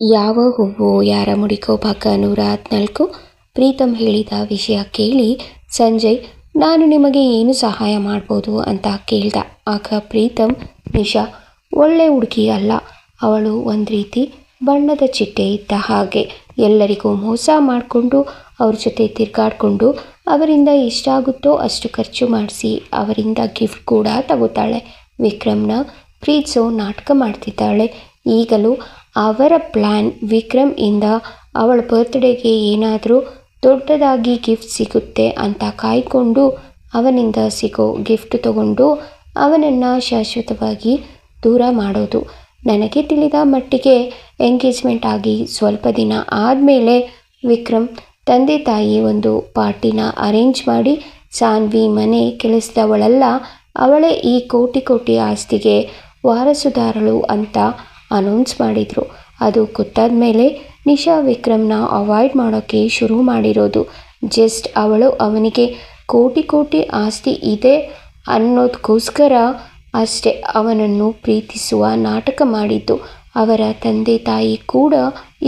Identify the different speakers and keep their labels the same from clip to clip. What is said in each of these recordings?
Speaker 1: ಯಾವ ಹೂವು ಯಾರ ಮುಡಿಕೋ ಭಾಗ 114. ಪ್ರೀತಮ್ ಹೇಳಿದ ವಿಷಯ ಕೇಳಿ ಸಂಜಯ್ ನಾನು ನಿಮಗೆ ಏನು ಸಹಾಯ ಮಾಡ್ಬೋದು ಅಂತ ಕೇಳ್ದ. ಆಗ ಪ್ರೀತಮ್, ನಿಶಾ ಒಳ್ಳೆ ಹುಡುಗಿ ಅಲ್ಲ, ಅವಳು ಒಂದು ರೀತಿ ಬಣ್ಣದ ಚಿಟ್ಟೆ ಇದ್ದ ಹಾಗೆ. ಎಲ್ಲರಿಗೂ ಮೋಸ ಮಾಡಿಕೊಂಡು ಅವ್ರ ಜೊತೆ ತಿರ್ಗಾಡ್ಕೊಂಡು ಅವರಿಂದ ಎಷ್ಟಾಗುತ್ತೋ ಅಷ್ಟು ಖರ್ಚು ಮಾಡಿಸಿ ಅವರಿಂದ ಗಿಫ್ಟ್ ಕೂಡ ತಗೋತಾಳೆ. ವಿಕ್ರಮ್ನ ಪ್ರೀತಿಸೋ ನಾಟಕ ಮಾಡ್ತಿದ್ದಾಳೆ. ಈಗಲೂ ಅವರ ಪ್ಲ್ಯಾನ್ ವಿಕ್ರಮ್ ಇಂದ ಅವಳ ಬರ್ತ್ಡೇಗೆ ಏನಾದರೂ ದೊಡ್ಡದಾಗಿ ಗಿಫ್ಟ್ ಸಿಗುತ್ತೆ ಅಂತ ಕಾಯ್ಕೊಂಡು ಅವನಿಂದ ಸಿಗೋ ಗಿಫ್ಟ್ ತಗೊಂಡು ಅವನನ್ನು ಶಾಶ್ವತವಾಗಿ ದೂರ ಮಾಡೋದು. ನನಗೆ ತಿಳಿದ ಮಟ್ಟಿಗೆ ಎಂಗೇಜ್ಮೆಂಟ್ ಆಗಿ ಸ್ವಲ್ಪ ದಿನ ಆದಮೇಲೆ ವಿಕ್ರಮ್ ತಂದೆ ತಾಯಿ ಒಂದು ಪಾರ್ಟಿನ ಅರೇಂಜ್ ಮಾಡಿ ಸಾನ್ವಿ ಮನೆ ಕೆಲಸದವಳಲ್ಲ, ಅವಳೇ ಈ ಕೋಟಿ ಕೋಟಿ ಆಸ್ತಿಗೆ ವಾರಸುದಾರಳು ಅಂತ ಅನೌನ್ಸ್ ಮಾಡಿದರು. ಅದು ಗೊತ್ತಾದ ಮೇಲೆ ನಿಶಾ ವಿಕ್ರಮ್ನ ಅವಾಯ್ಡ್ ಮಾಡೋಕ್ಕೆ ಶುರು ಮಾಡಿರೋದು. ಜಸ್ಟ್ ಅವಳು ಅವನಿಗೆ ಕೋಟಿ ಕೋಟಿ ಆಸ್ತಿ ಇದೆ ಅನ್ನೋದಕ್ಕೋಸ್ಕರ ಅಷ್ಟೇ ಅವನನ್ನು ಪ್ರೀತಿಸುವ ನಾಟಕ ಮಾಡಿದ್ದು. ಅವರ ತಂದೆ ತಾಯಿ ಕೂಡ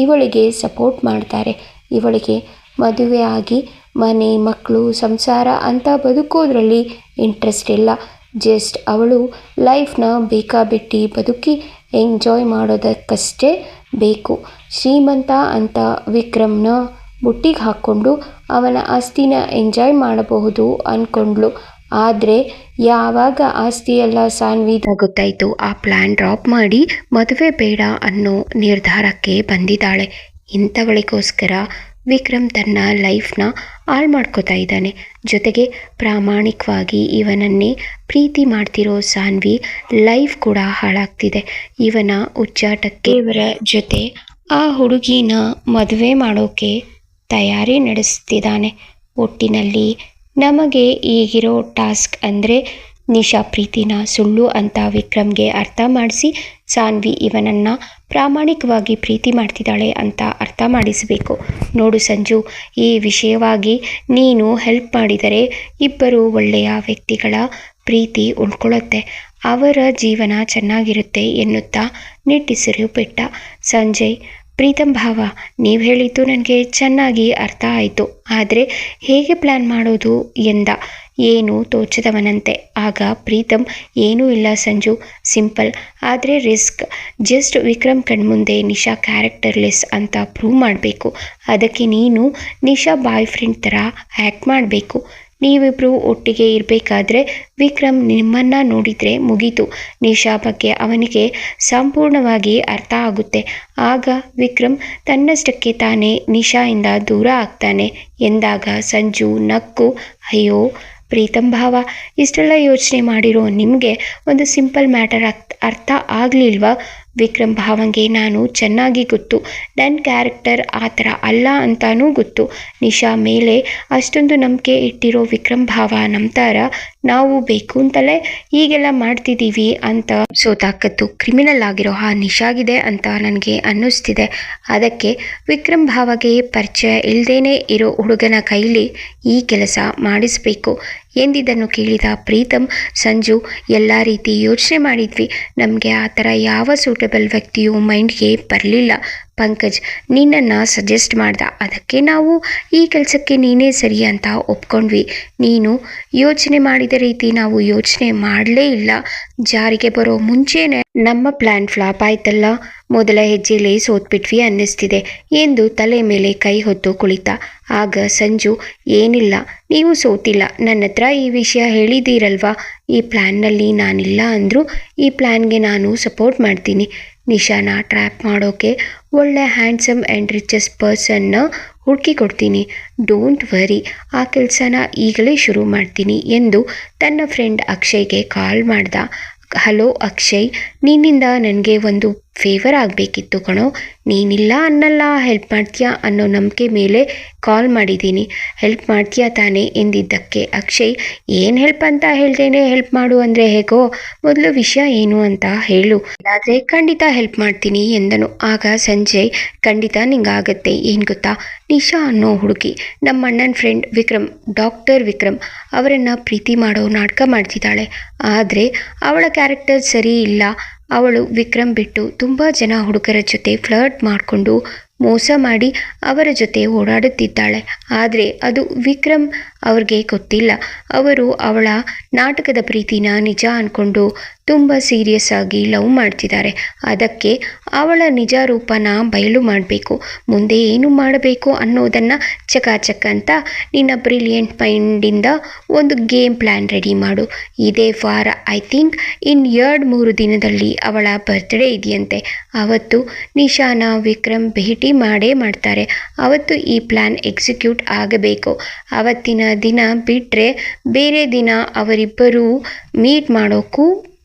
Speaker 1: ಇವಳಿಗೆ ಸಪೋರ್ಟ್ ಮಾಡ್ತಾರೆ. ಇವಳಿಗೆ ಮದುವೆ ಆಗಿ ಮನೆ ಮಕ್ಕಳು ಸಂಸಾರ ಅಂತ ಬದುಕೋದ್ರಲ್ಲಿ ಇಂಟ್ರೆಸ್ಟ್ ಇಲ್ಲ. ಜಸ್ಟ್ ಅವಳು ಲೈಫ್ನ ಬೇಕಾಬಿಟ್ಟಿ ಬದುಕಿ ಎಂಜಾಯ್ ಮಾಡೋದಕ್ಕಷ್ಟೇ ಬೇಕು. ಶ್ರೀಮಂತ ಅಂತ ವಿಕ್ರಮ್ನ ಬುಟ್ಟಿಗೆ ಹಾಕ್ಕೊಂಡು ಅವನ ಆಸ್ತಿನ ಎಂಜಾಯ್ ಮಾಡಬಹುದು ಅಂದ್ಕೊಂಡ್ಳು. ಆದರೆ ಯಾವಾಗ ಆಸ್ತಿಯೆಲ್ಲ ಸಾನ್ವಿದ ಗೊತ್ತಾಯಿತು, ಆ ಪ್ಲ್ಯಾನ್ ಡ್ರಾಪ್ ಮಾಡಿ ಮದುವೆ ಬೇಡ ಅನ್ನೋ ನಿರ್ಧಾರಕ್ಕೆ ಬಂದಿದ್ದಾಳೆ. ಇಂಥವಳಿಗೋಸ್ಕರ ವಿಕ್ರಮ್ ತನ್ನ ಲೈಫ್ನ ಹಾಳು ಮಾಡ್ಕೋತಾ ಇದ್ದಾನೆ. ಜೊತೆಗೆ ಪ್ರಾಮಾಣಿಕವಾಗಿ ಇವನನ್ನೇ ಪ್ರೀತಿ ಮಾಡ್ತಿರೋ ಸಾನ್ವಿ ಲೈಫ್ ಕೂಡ ಹಾಳಾಗ್ತಿದೆ. ಇವನ ಉಚ್ಚಾಟಕ್ಕೆ ಇವರ ಜೊತೆ ಆ ಹುಡುಗಿನ ಮದುವೆ ಮಾಡೋಕೆ ತಯಾರಿ ನಡೆಸ್ತಿದ್ದಾನೆ. ಒಟ್ಟಿನಲ್ಲಿ ನಮಗೆ ಈಗಿರೋ ಟಾಸ್ಕ್ ಅಂದರೆ ನಿಶಾ ಪ್ರೀತಿನ ಸುಳ್ಳು ಅಂತ ವಿಕ್ರಮ್ಗೆ ಅರ್ಥ ಮಾಡಿಸಿ ಸಾನ್ವಿ ಇವನನ್ನು ಪ್ರಾಮಾಣಿಕವಾಗಿ ಪ್ರೀತಿ ಮಾಡ್ತಿದ್ದಾಳೆ ಅಂತ ಅರ್ಥ ಮಾಡಿಸಬೇಕು. ನೋಡು ಸಂಜು, ಈ ವಿಷಯವಾಗಿ ನೀನು ಹೆಲ್ಪ್ ಮಾಡಿದರೆ ಇಬ್ಬರು ಒಳ್ಳೆಯ ವ್ಯಕ್ತಿಗಳ ಪ್ರೀತಿ ಉಳ್ಕೊಳ್ಳುತ್ತೆ, ಅವರ ಜೀವನ ಚೆನ್ನಾಗಿರುತ್ತೆ ಎನ್ನುತ್ತಾ ನಿಟ್ಟುಸಿರು ಬಿಟ್ಟ. ಸಂಜಯ್, ಪ್ರೀತಮ್ ಭಾವ, ನೀವು ಹೇಳಿದ್ದು ನನಗೆ ಚೆನ್ನಾಗಿ ಅರ್ಥ ಆಯಿತು, ಆದರೆ ಹೇಗೆ ಪ್ಲ್ಯಾನ್ ಮಾಡೋದು ಎಂದ ಏನೂ ತೋಚದವನಂತೆ. ಆಗ ಪ್ರೀತಮ್, ಏನೂ ಇಲ್ಲ ಸಂಜು, ಸಿಂಪಲ್ ಆದರೆ ರಿಸ್ಕ್. ಜಸ್ಟ್ ವಿಕ್ರಮ್ ಕಣ್ಮುಂದೆ ನಿಶಾ ಕ್ಯಾರೆಕ್ಟರ್ಲೆಸ್ ಅಂತ ಪ್ರೂವ್ ಮಾಡಬೇಕು. ಅದಕ್ಕೆ ನೀನು ನಿಶಾ ಬಾಯ್ ಫ್ರೆಂಡ್ ಥರ ಆ್ಯಕ್ಟ್ ಮಾಡಬೇಕು. ನೀವಿಬ್ಬರು ಒಟ್ಟಿಗೆ ಇರಬೇಕಾದ್ರೆ ವಿಕ್ರಮ್ ನಿಮ್ಮನ್ನು ನೋಡಿದರೆ ಮುಗೀತು. ನಿಶಾ ಬಗ್ಗೆ ಅವನಿಗೆ ಸಂಪೂರ್ಣವಾಗಿ ಅರ್ಥ ಆಗುತ್ತೆ. ಆಗ ವಿಕ್ರಮ್ ತನ್ನಷ್ಟಕ್ಕೆ ತಾನೇ ನಿಶಾಯಿಂದ ದೂರ ಆಗ್ತಾನೆ ಎಂದಾಗ ಸಂಜು ನಕ್ಕು, ಅಯ್ಯೋ ಪ್ರೀತಮ್ ಭಾವ, ಇಷ್ಟೆಲ್ಲ ಯೋಚನೆ ಮಾಡಿರೋ ನಿಮಗೆ ಒಂದು ಸಿಂಪಲ್ ಮ್ಯಾಟರ್ ಅರ್ಥ ಆಗಲಿಲ್ವಾ? ವಿಕ್ರಮ್ ಭಾವಂಗೆ ನಾನು ಚೆನ್ನಾಗಿ ಗೊತ್ತು, ನನ್ನ ಕ್ಯಾರೆಕ್ಟರ್ ಆ ಥರ ಅಲ್ಲ ಅಂತಾನೂ ಗೊತ್ತು. ನಿಶಾ ಮೇಲೆ ಅಷ್ಟೊಂದು ನಂಬಿಕೆ ಇಟ್ಟಿರೋ ವಿಕ್ರಮ್ ಭಾವ ನಮ್ಮ ಥರ ನಾವು ಬೇಕು ಅಂತಲೇ ಹೀಗೆಲ್ಲ ಮಾಡ್ತಿದ್ದೀವಿ ಅಂತ ತಾಕತ್ತು ಕ್ರಿಮಿನಲ್ ಆಗಿರೋ ಆ ನಿಶಾಗಿದೆ ಅಂತ ನನಗೆ ಅನ್ನಿಸ್ತಿದೆ. ಅದಕ್ಕೆ ವಿಕ್ರಮ್ ಭಾವಗೆ ಪರಿಚಯ ಇಲ್ಲದೇನೆ ಇರೋ ಹುಡುಗನ ಕೈಲಿ ಈ ಕೆಲಸ ಮಾಡಿಸ್ಬೇಕು ಎಂದಿದ್ದನ್ನು ಕೇಳಿದ ಪ್ರೀತಮ್, ಸಂಜು, ಎಲ್ಲ ರೀತಿ ಯೋಚನೆ ಮಾಡಿದ್ವಿ, ನಮಗೆ ಆ ಥರ ಯಾವ ಸೂಟಬಲ್ ವ್ಯಕ್ತಿಯು ಮೈಂಡ್ಗೆ ಬರಲಿಲ್ಲ. ಪಂಕಜ್ ನಿನ್ನನ್ನು ಸಜೆಸ್ಟ್ ಮಾಡ್ದ, ಅದಕ್ಕೆ ನಾವು ಈ ಕೆಲಸಕ್ಕೆ ನೀನೇ ಸರಿ ಅಂತ ಒಪ್ಕೊಂಡ್ವಿ. ನೀನು ಯೋಚನೆ ಮಾಡಿದ ರೀತಿ ನಾವು ಯೋಚನೆ ಮಾಡಲೇ ಇಲ್ಲ. ಜಾರಿಗೆ ಬರೋ ಮುಂಚೆನೆ ನಮ್ಮ ಪ್ಲ್ಯಾನ್ ಫ್ಲಾಪ್ ಆಯ್ತಲ್ಲ, ಮೊದಲ ಹೆಜ್ಜೆಲೇ ಸೋತ್ಬಿಟ್ವಿ ಅನ್ನಿಸ್ತಿದೆ ಎಂದು ತಲೆ ಮೇಲೆ ಕೈ ಹೊತ್ತು ಕುಳಿತ. ಆಗ ಸಂಜು, ಏನಿಲ್ಲ, ನೀವು ಸೋತಿಲ್ಲ, ನನ್ನ ಹತ್ರ ಈ ವಿಷಯ ಹೇಳಿದ್ದೀರಲ್ವಾ, ಈ ಪ್ಲ್ಯಾನ್ನಲ್ಲಿ ನಾನಿಲ್ಲ ಅಂದರೂ ಈ ಪ್ಲ್ಯಾನ್ಗೆ ನಾನು ಸಪೋರ್ಟ್ ಮಾಡ್ತೀನಿ. ನಿಶಾನ ಟ್ರ್ಯಾಪ್ ಮಾಡೋಕೆ ಒಳ್ಳೆ ಹ್ಯಾಂಡ್ಸಮ್ ಆ್ಯಂಡ್ ರಿಚೆಸ್ಟ್ ಪರ್ಸನ್ನ ಹುಡುಕಿ ಕೊಡ್ತೀನಿ. ಡೋಂಟ್ ವರಿ, ಆ ಕೆಲಸನ ಈಗಲೇ ಶುರು ಮಾಡ್ತೀನಿ ಎಂದು ತನ್ನ ಫ್ರೆಂಡ್ ಅಕ್ಷಯ್ಗೆ ಕಾಲ್ ಮಾಡ್ದ. ಹಲೋ ಅಕ್ಷಯ್, ನಿನ್ನಿಂದ ನನಗೆ ಒಂದು ಫೇವರ್ ಆಗಬೇಕಿತ್ತು ಕಣೋ. ನೀನಿಲ್ಲ ಅನ್ನಲ್ಲ, ಹೆಲ್ಪ್ ಮಾಡ್ತೀಯಾ ಅನ್ನೋ ನಂಬಿಕೆ ಮೇಲೆ ಕಾಲ್ ಮಾಡಿದ್ದೀನಿ. ಹೆಲ್ಪ್ ಮಾಡ್ತೀಯಾ ತಾನೇ ಎಂದಿದ್ದಕ್ಕೆ ಅಕ್ಷಯ್, ಏನು ಹೆಲ್ಪ್ ಅಂತ ಹೇಳ್ದೇನೆ ಹೆಲ್ಪ್ ಮಾಡು ಅಂದರೆ ಹೇಗೋ, ಮೊದಲು ವಿಷಯ ಏನು ಅಂತ ಹೇಳು, ಇಲ್ಲಾದರೆ ಖಂಡಿತ ಹೆಲ್ಪ್ ಮಾಡ್ತೀನಿ ಎಂದನು. ಆಗ ಸಂಜಯ್, ಖಂಡಿತ ನಿಂಗಾಗತ್ತೆ. ಏನು ಗೊತ್ತಾ, ನಿಶಾ ಅನ್ನೋ ಹುಡುಗಿ ನಮ್ಮ ಅಣ್ಣನ ಫ್ರೆಂಡ್ ವಿಕ್ರಮ್, ಡಾಕ್ಟರ್ ವಿಕ್ರಮ್ ಅವರನ್ನು ಪ್ರೀತಿ ಮಾಡೋ ನಾಟಕ ಮಾಡ್ತಿದ್ದಾಳೆ. ಆದರೆ ಅವಳ ಕ್ಯಾರೆಕ್ಟರ್ ಸರಿ ಇಲ್ಲ. ಅವಳು ವಿಕ್ರಮ್ ಬಿಟ್ಟು ತುಂಬ ಜನ ಹುಡುಗರ ಜೊತೆ ಫ್ಲರ್ಟ್ ಮಾಡಿಕೊಂಡು ಮೋಸ ಮಾಡಿ ಅವರ ಜೊತೆ ಓಡಾಡುತ್ತಿದ್ದಾಳೆ. ಆದರೆ ಅದು ವಿಕ್ರಮ್ ಅವ್ರಿಗೆ ಗೊತ್ತಿಲ್ಲ. ಅವರು ಅವಳ ನಾಟಕದ ಪ್ರೀತಿನ ನಿಜ ಅಂದ್ಕೊಂಡು ತುಂಬ ಸೀರಿಯಸ್ ಆಗಿ ಲವ್ ಮಾಡ್ತಿದ್ದಾರೆ. ಅದಕ್ಕೆ ಅವಳ ನಿಜ ರೂಪನ ಬಯಲು ಮಾಡಬೇಕು. ಮುಂದೆ ಏನು ಮಾಡಬೇಕು ಅನ್ನೋದನ್ನು ಚಕಾಚಕ ಅಂತ ನಿನ್ನ ಬ್ರಿಲಿಯಂಟ್ ಮೈಂಡಿಂದ ಒಂದು ಗೇಮ್ ಪ್ಲ್ಯಾನ್ ರೆಡಿ ಮಾಡು. ಇದೇ ವಾರ ಐ ಥಿಂಕ್ ಇನ್ 2-3 ದಿನದಲ್ಲಿ ಅವಳ ಬರ್ತ್ಡೇ ಇದೆಯಂತೆ. ಅವತ್ತು ನಿಶಾನ ವಿಕ್ರಮ್ ಭೇಟಿ ಮಾಡೇ ಮಾಡ್ತಾರೆ. ಅವತ್ತು ಈ ಪ್ಲ್ಯಾನ್ ಎಕ್ಸಿಕ್ಯೂಟ್ ಆಗಬೇಕು. ಅವತ್ತಿನ ದಿನ ಬಿಟ್ಟರೆ ಬೇರೆ ದಿನ ಅವರಿಬ್ಬರೂ ಮೀಟ್ ಮಾಡೋಕ್ಕೂ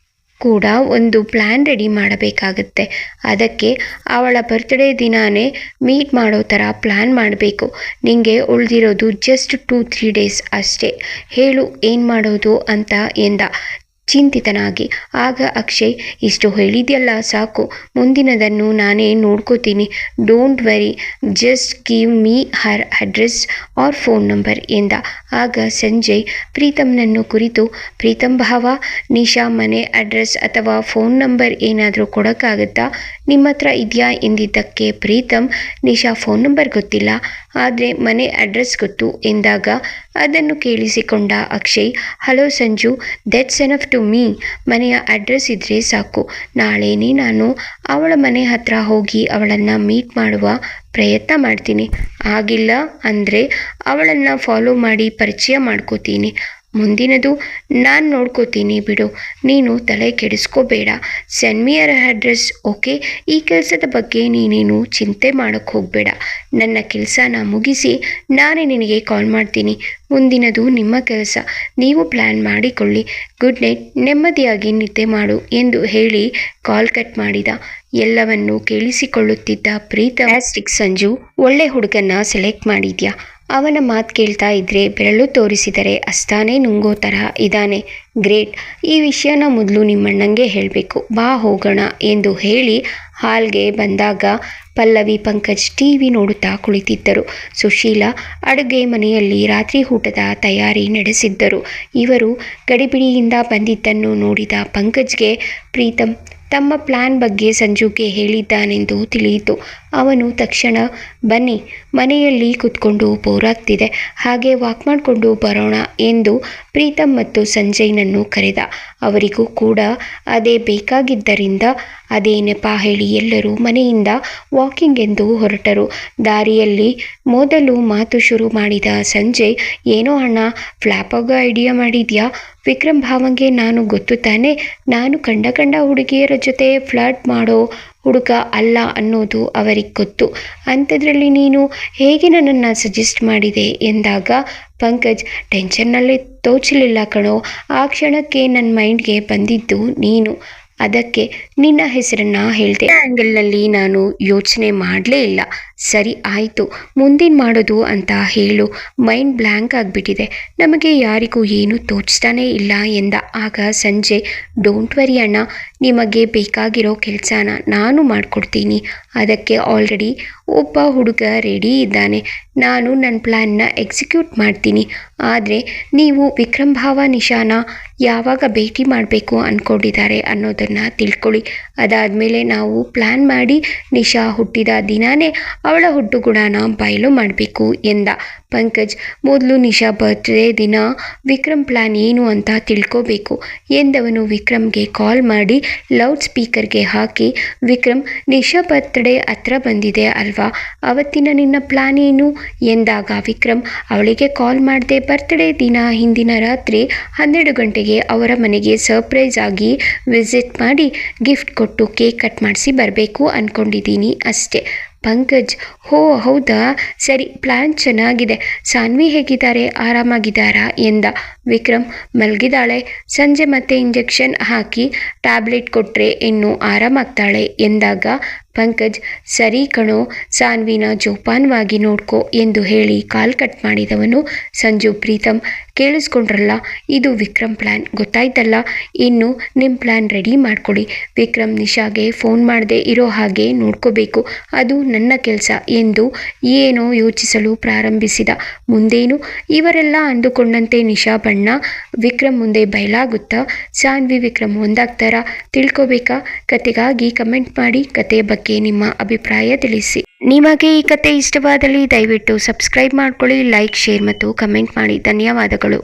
Speaker 1: ಕೂಡ ಒಂದು ಪ್ಲ್ಯಾನ್ ರೆಡಿ ಮಾಡಬೇಕಾಗತ್ತೆ. ಅದಕ್ಕೆ ಅವಳ ಬರ್ತ್ಡೇ ದಿನಾನೇ ಮೀಟ್ ಮಾಡೋ ಥರ ಪ್ಲ್ಯಾನ್ ಮಾಡಬೇಕು. ನಿಮಗೆ ಉಳಿದಿರೋದು ಜಸ್ಟ್ 2-3 ಡೇಸ್ ಅಷ್ಟೇ. ಹೇಳು ಏನು ಮಾಡೋದು ಅಂತ ಎಂದ ಚಿಂತಿತನಾಗಿ. ಆಗ ಅಕ್ಷಯ್, ಇಷ್ಟು ಹೇಳಿದೆಯಲ್ಲ ಸಾಕು, ಮುಂದಿನದನ್ನು ನಾನೇ ನೋಡ್ಕೋತೀನಿ. Don't worry, just give me her address or phone number ಎಂದ. ಆಗ ಸಂಜಯ್ ಪ್ರೀತಮ್ನನ್ನು ಕುರಿತು, ಪ್ರೀತಮ್ ಭಾವ, ನಿಶಾ ಮನೆ ಅಡ್ರೆಸ್ ಅಥವಾ ಫೋನ್ ನಂಬರ್ ಏನಾದರೂ ಕೊಡೋಕ್ಕಾಗತ್ತಾ? ನಿಮ್ಮ ಹತ್ರ ಇದೆಯಾ ಎಂದಿದ್ದಕ್ಕೆ ಪ್ರೀತಮ್, ನಿಶಾ ಫೋನ್ ನಂಬರ್ ಗೊತ್ತಿಲ್ಲ, ಆದರೆ ಮನೆ ಅಡ್ರೆಸ್ ಗೊತ್ತು ಎಂದಾಗ ಅದನ್ನು ಕೇಳಿಸಿಕೊಂಡ Akshay, hello Sanju, that's enough to me. ಮನೆಯ ಅಡ್ರೆಸ್ ಇದ್ದರೆ ಸಾಕು. ನಾಳೆನೇ ನಾನು ಅವಳ ಮನೆ ಹತ್ರ ಹೋಗಿ ಅವಳನ್ನು ಮೀಟ್ ಮಾಡುವ ಪ್ರಯತ್ನ ಮಾಡ್ತೀನಿ. ಆಗಿಲ್ಲ ಅಂದರೆ ಅವಳನ್ನು ಫಾಲೋ ಮಾಡಿ ಪರಿಚಯ ಮಾಡ್ಕೋತೀನಿ. ಮುಂದಿನದು ನಾನು ನೋಡ್ಕೋತೀನಿ ಬಿಡು, ನೀನು ತಲೆ ಕೆಡಿಸ್ಕೋಬೇಡ. ಸೆಂಡ್ ಮಿ ಯರ್ ಅಡ್ರೆಸ್, ಓಕೆ? ಈ ಕೆಲಸದ ಬಗ್ಗೆ ನೀನೇನು ಚಿಂತೆ ಮಾಡೋಕ್ಕೆ ಹೋಗಬೇಡ. ನನ್ನ ಕೆಲಸನ ಮುಗಿಸಿ ನಾನೇ ನಿನಗೆ ಕಾಲ್ ಮಾಡ್ತೀನಿ. ಮುಂದಿನದು ನಿಮ್ಮ ಕೆಲಸ, ನೀವು ಪ್ಲ್ಯಾನ್ ಮಾಡಿಕೊಳ್ಳಿ. ಗುಡ್ ನೈಟ್, ನೆಮ್ಮದಿಯಾಗಿ ನಿದ್ದೆ ಮಾಡು ಎಂದು ಹೇಳಿ ಕಾಲ್ ಕಟ್ ಮಾಡಿದ. ಎಲ್ಲವನ್ನೂ ಕೇಳಿಸಿಕೊಳ್ಳುತ್ತಿದ್ದ ಪ್ರೀತಮ್, ಸಂಜು, ಒಳ್ಳೆ ಹುಡುಗನ್ನ ಸೆಲೆಕ್ಟ್ ಮಾಡಿದ್ಯಾ? ಅವನ ಮಾತು ಕೇಳ್ತಾ ಇದ್ರೆ ಬೆರಳು ತೋರಿಸಿದರೆ ಅಸ್ತಾನೇ ನುಂಗೋ ಥರ ಇದ್ದಾನೆ. ಗ್ರೇಟ್. ಈ ವಿಷಯನ ಮೊದಲು ನಿಮ್ಮಣ್ಣಂಗೆ ಹೇಳಬೇಕು. ಬಾ ಹೋಗೋಣ ಎಂದು ಹೇಳಿ ಹಾಲ್ಗೆ ಬಂದಾಗ ಪಲ್ಲವಿ, ಪಂಕಜ್ ಟಿವಿ ನೋಡುತ್ತಾ ಕುಳಿತಿದ್ದರು. ಸುಶೀಲಾ ಅಡುಗೆ ಮನೆಯಲ್ಲಿ ರಾತ್ರಿ ಊಟದ ತಯಾರಿ ನಡೆಸಿದ್ದರು. ಇವರು ಗಡಿಬಿಡಿಯಿಂದ ಬಂದಿದ್ದನ್ನು ನೋಡಿದ ಪಂಕಜ್ಗೆ ಪ್ರೀತಮ್ ತಮ್ಮ ಪ್ಲ್ಯಾನ್ ಬಗ್ಗೆ ಸಂಜುಗೆ ಹೇಳಿದ್ದಾನೆಂದು ತಿಳಿಯಿತು. ಅವನು ತಕ್ಷಣ, ಬನ್ನಿ, ಮನೆಯಲ್ಲಿ ಕೂತ್ಕೊಂಡು ಬೋರಾಗ್ತಿದೆ, ಹಾಗೆ ವಾಕ್ ಮಾಡಿಕೊಂಡು ಬರೋಣ ಎಂದು ಪ್ರೀತಮ್ ಮತ್ತು ಸಂಜಯ್ನನ್ನು ಕರೆದ. ಅವರಿಗೂ ಕೂಡ ಅದೇ ಬೇಕಾಗಿದ್ದರಿಂದ ಅದೇ ನೆಪ ಹೇಳಿ ಎಲ್ಲರೂ ಮನೆಯಿಂದ ವಾಕಿಂಗ್ ಎಂದು ಹೊರಟರು. ದಾರಿಯಲ್ಲಿ ಮೊದಲು ಮಾತು ಶುರು ಮಾಡಿದ ಸಂಜಯ್, ಏನೋ ಅಣ್ಣ, ಫ್ಲಾಪ್ ಆಗೋ ಐಡಿಯಾ ಮಾಡಿದ್ಯಾ? ವಿಕ್ರಮ್ ಭಾವಂಗೆ ನಾನು ಗೊತ್ತು ತಾನೆ, ನಾನು ಕಂಡ ಹುಡುಗಿಯರ ಜೊತೆ ಫ್ಲರ್ಟ್ ಮಾಡೋ ಹುಡುಗ ಅಲ್ಲ ಅನ್ನೋದು ಅವರಿಗೆ ಗೊತ್ತು. ಅಂಥದ್ರಲ್ಲಿ ನೀನು ಹೇಗೆ ನನ್ನನ್ನು ಸಜೆಸ್ಟ್ ಮಾಡಿದೆ ಎಂದಾಗ ಪಂಕಜ್, ಟೆನ್ಷನ್ನಲ್ಲಿ ತೋಚಲಿಲ್ಲ ಕಣೋ, ಆ ಕ್ಷಣಕ್ಕೆ ನನ್ನ ಮೈಂಡ್ಗೆ ಬಂದಿದ್ದು ನೀನು, ಅದಕ್ಕೆ ನಿನ್ನ ಹೆಸರನ್ನು ಹೇಳಿದೆ. ಆ್ಯಂಗಲ್ನಲ್ಲಿ ನಾನು ಯೋಚನೆ ಮಾಡಲೇ ಇಲ್ಲ. ಸರಿ ಆಯಿತು, ಮುಂದಿನ ಮಾಡೋದು ಅಂತ ಹೇಳು. ಮೈಂಡ್ ಬ್ಲ್ಯಾಂಕ್ ಆಗಿಬಿಟ್ಟಿದೆ, ನಮಗೆ ಯಾರಿಗೂ ಏನೂ ತೋಚ್ತಾನೇ ಇಲ್ಲ ಎಂದ. ಆಗ ಸಂಜಯ್, ಡೋಂಟ್ ವರಿ ಅಣ್ಣ, ನಿಮಗೆ ಬೇಕಾಗಿರೋ ಕೆಲಸನ ನಾನು ಮಾಡಿಕೊಡ್ತೀನಿ. ಅದಕ್ಕೆ ಆಲ್ರೆಡಿ ಒಬ್ಬ ಹುಡುಗ ರೆಡಿ ಇದ್ದಾನೆ. ನಾನು ನನ್ನ ಪ್ಲ್ಯಾನ್ನ ಎಕ್ಸಿಕ್ಯೂಟ್ ಮಾಡ್ತೀನಿ. ಆದರೆ ನೀವು ವಿಕ್ರಮ್ ಭಾವ ನಿಶಾನ ಯಾವಾಗ ಭೇಟಿ ಮಾಡಬೇಕು ಅಂದ್ಕೊಂಡಿದ್ದಾರೆ ಅನ್ನೋದನ್ನು ತಿಳ್ಕೊಳ್ಳಿ. ಅದಾದಮೇಲೆ ನಾವು ಪ್ಲ್ಯಾನ್ ಮಾಡಿ ನಿಶಾ ಹುಟ್ಟಿದ ದಿನಾನೇ ಅವಳ ಹುಟ್ಟುಗುಣನ ಬಯಲು ಮಾಡಬೇಕು ಎಂದ. ಪಂಕಜ್, ಮೊದಲು ನಿಶಾ ಬರ್ತ್ಡೇ ದಿನ ವಿಕ್ರಮ್ ಪ್ಲ್ಯಾನ್ ಏನು ಅಂತ ತಿಳ್ಕೋಬೇಕು ಎಂದವನು ವಿಕ್ರಮ್ಗೆ ಕಾಲ್ ಮಾಡಿ ಲೌಡ್ ಸ್ಪೀಕರ್ಗೆ ಹಾಕಿ, ವಿಕ್ರಮ್, ನಿಶಾ ಬರ್ತ್ಡೇ ಹತ್ರ ಬಂದಿದೆ ಅಲ್ವಾ, ಅವತ್ತಿನ ನಿನ್ನ ಪ್ಲ್ಯಾನ್ ಏನು ಎಂದಾಗ ವಿಕ್ರಮ್ ಅವಳಿಗೆ ಕಾಲ್ ಮಾಡಿದೆ. ಬರ್ತ್ಡೇ ದಿನ ಹಿಂದಿನ ರಾತ್ರಿ 12 ಗಂಟೆಗೆ ಅವರ ಮನೆಗೆ ಸರ್ಪ್ರೈಸ್ ಆಗಿ ವಿಸಿಟ್ ಮಾಡಿ ಗಿಫ್ಟ್ ಕೊಟ್ಟು ಕೇಕ್ ಕಟ್ ಮಾಡಿಸಿ ಬರಬೇಕು ಅಂದ್ಕೊಂಡಿದ್ದೀನಿ ಅಷ್ಟೇ. ಪಂಕಜ್, ಹೋ ಹೌದಾ, ಸರಿ, ಪ್ಲ್ಯಾನ್ ಚೆನ್ನಾಗಿದೆ. ಸಾನ್ವಿ ಹೇಗಿದ್ದಾರೆ, ಆರಾಮಾಗಿದ್ದಾರಾ ಎಂದ. ವಿಕ್ರಮ್, ಮಲಗಿದಾಳೆ, ಸಂಜೆ ಮತ್ತೆ ಇಂಜೆಕ್ಷನ್ ಹಾಕಿ ಟ್ಯಾಬ್ಲೆಟ್ ಕೊಟ್ಟರೆ ಇನ್ನೂ ಆರಾಮಾಗ್ತಾಳೆ ಎಂದಾಗ ಪಂಕಜ್ ಸರಿ ಕಣೋ, ಸಾನ್ವಿನ ಜೋಪಾನವಾಗಿ ನೋಡ್ಕೋ ಎಂದು ಹೇಳಿ ಕಾಲ್ ಕಟ್ ಮಾಡಿದವನು ಸಂಜು ಪ್ರೀತಮ್ ಕೇಳಿಸ್ಕೊಂಡ್ರಲ್ಲ, ಇದು ವಿಕ್ರಮ್ ಪ್ಲ್ಯಾನ್ ಗೊತ್ತಾಯ್ತಲ್ಲ, ಇನ್ನು ನಿಮ್ಮ ಪ್ಲ್ಯಾನ್ ರೆಡಿ ಮಾಡ್ಕೊಳ್ಳಿ. ವಿಕ್ರಮ್ ನಿಶಾಗೆ ಫೋನ್ ಮಾಡದೆ ಇರೋ ಹಾಗೆ ನೋಡ್ಕೋಬೇಕು, ಅದು ನನ್ನ ಕೆಲಸ ಎಂದು ಏನೋ ಯೋಚಿಸಲು ಪ್ರಾರಂಭಿಸಿದ. ಮುಂದೇನು ಇವರೆಲ್ಲ ಅಂದುಕೊಂಡಂತೆ ನಿಶಾ ಬಣ್ಣ ವಿಕ್ರಮ್ ಮುಂದೆ ಬಯಲಾಗುತ್ತಾ? ಸಾನ್ವಿ ವಿಕ್ರಮ್ ಒಂದಾಗ್ತಾರಾ? ತಿಳ್ಕೋಬೇಕಾ? ಕತೆಗಾಗಿ ಕಮೆಂಟ್ ಮಾಡಿ. ಕತೆಯ ಬಗ್ಗೆ ನಿಮ್ಮ ಅಭಿಪ್ರಾಯ ತಿಳಿಸಿ. ನಿಮಗೆ ಈ ಕತೆ ಇಷ್ಟವಾದಲ್ಲಿ ದಯವಿಟ್ಟು ಸಬ್ಸ್ಕ್ರೈಬ್ ಮಾಡ್ಕೊಳ್ಳಿ, ಲೈಕ್, ಶೇರ್ ಮತ್ತು ಕಮೆಂಟ್ ಮಾಡಿ. ಧನ್ಯವಾದಗಳು.